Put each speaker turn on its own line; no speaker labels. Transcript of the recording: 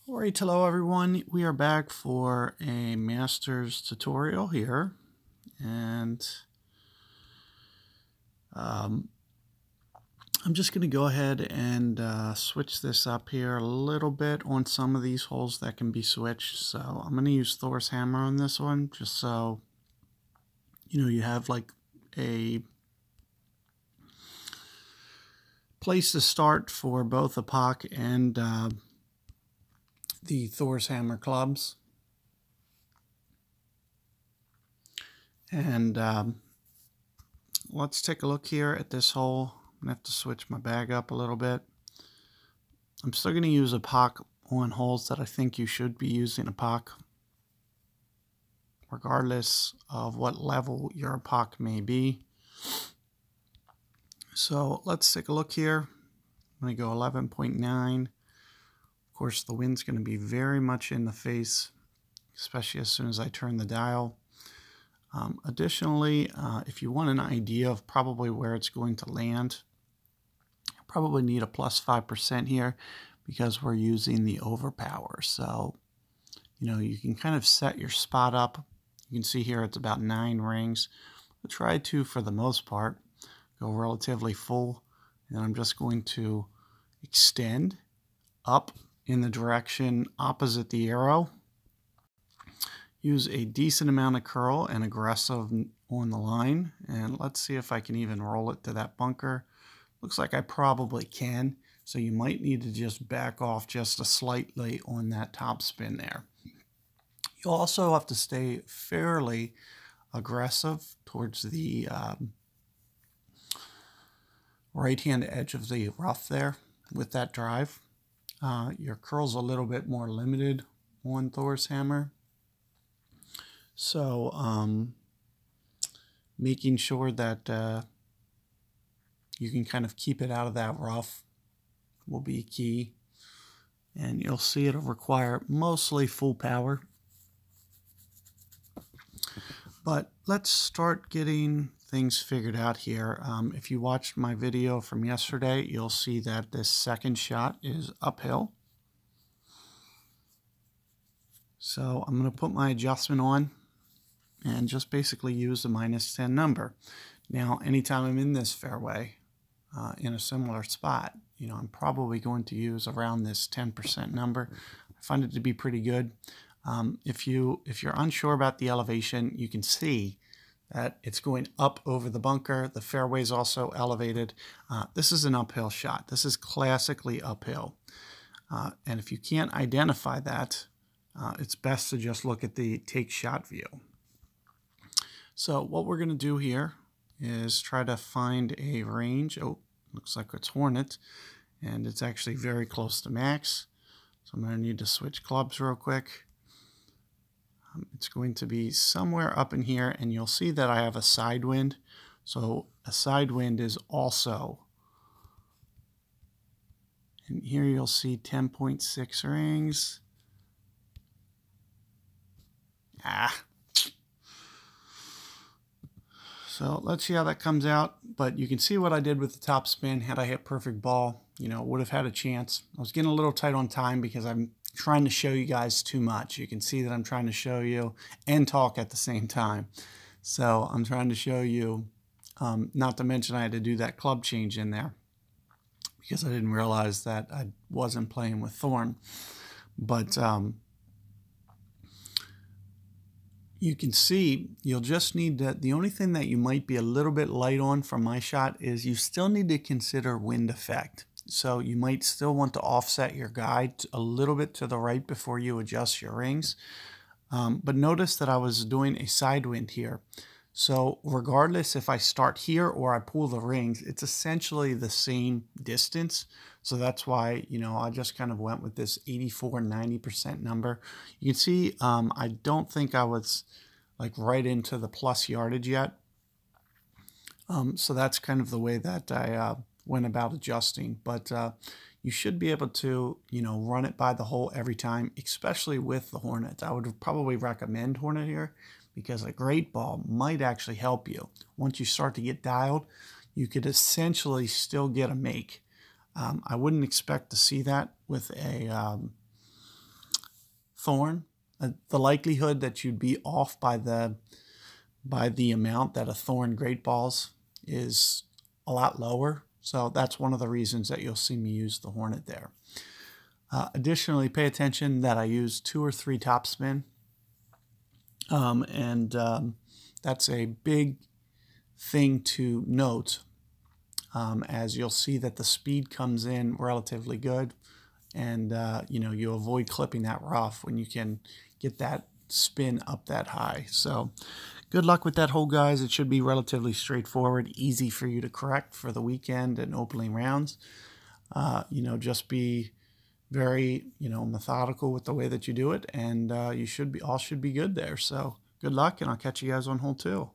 Alright, hello everyone. We are back for a master's tutorial here, and I'm just going to go ahead and switch this up here a little bit on some of these holes that can be switched. So I'm going to use Thor's hammer on this one, just so you have like a place to start for both the POC and the Thor's hammer clubs. And let's take a look here at this hole. I'm going to have to switch my bag up a little bit. I'm still going to use a POC on holes that I think you should be using a POC, regardless of what level your POC may be. So let's take a look here. I'm going to go 11.9. Of course, the wind's going to be very much in the face, especially as soon as I turn the dial. Additionally, if you want an idea of probably where it's going to land, you probably need a plus 5% here because we're using the overpower. So, you can kind of set your spot up. You can see here it's about 9 rings. I'll try to, for the most part, go relatively full. And I'm just going to extend up in the direction opposite the arrow. Use a decent amount of curl and aggressive on the line, and let's see if I can even roll it to that bunker. Looks like I probably can, so you might need to just back off just a slightly on that top spin there. You'll also have to stay fairly aggressive towards the right-hand edge of the rough there with that drive. Your curl's a little bit more limited on Thor's hammer. So making sure that you can kind of keep it out of that rough will be key. And you'll see it'll require mostly full power. But let's start getting things figured out here. If you watched my video from yesterday, you'll see that this second shot is uphill. So I'm going to put my adjustment on and just basically use the -10 number. Now, anytime I'm in this fairway, in a similar spot, I'm probably going to use around this 10% number. I find it to be pretty good. If you're unsure about the elevation, you can see that it's going up over the bunker. The fairway is also elevated. This is an uphill shot. This is classically uphill. And if you can't identify that, it's best to just look at the take shot view. So what we're going to do here is try to find a range. Oh, looks like it's Hornet, and it's actually very close to max. So I'm going to need to switch clubs real quick. It's going to be somewhere up in here, and you'll see that I have a side wind. So a side wind is also, and here you'll see 10.6 rings. So let's see how that comes out. But you can see what I did with the top spin. Had I hit perfect ball, would have had a chance. I was getting a little tight on time because I'm trying to show you guys too much. You can see that I'm trying to show you and talk at the same time. So I'm trying to show you, not to mention I had to do that club change in there because I didn't realize that I wasn't playing with Thorn. But you can see you'll just need to, the only thing that you might be a little bit light on from my shot is you still need to consider wind effect. So you might still want to offset your guide a little bit to the right before you adjust your rings. But notice that I was doing a side wind here. So regardless if I start here or I pull the rings, it's essentially the same distance. So that's why, I just kind of went with this 84-90% number. You can see I don't think I was like right into the plus yardage yet. So that's kind of the way that I went about adjusting. But you should be able to, run it by the hole every time, especially with the Hornet. I would probably recommend Hornet here because a great ball might actually help you. Once you start to get dialed, you could essentially still get a make. I wouldn't expect to see that with a thorn, the likelihood that you'd be off by the amount that a thorn great balls is a lot lower. So that's one of the reasons that you'll see me use the Hornet there. Additionally, pay attention that I use 2 or 3 topspin. That's a big thing to note, as you'll see that the speed comes in relatively good, and you avoid clipping that rough when you can get that spin up that high. So good luck with that hole, guys. It should be relatively straightforward, easy for you to correct for the weekend and opening rounds. Just be very methodical with the way that you do it, and all should be good there. So good luck, and I'll catch you guys on hole 2.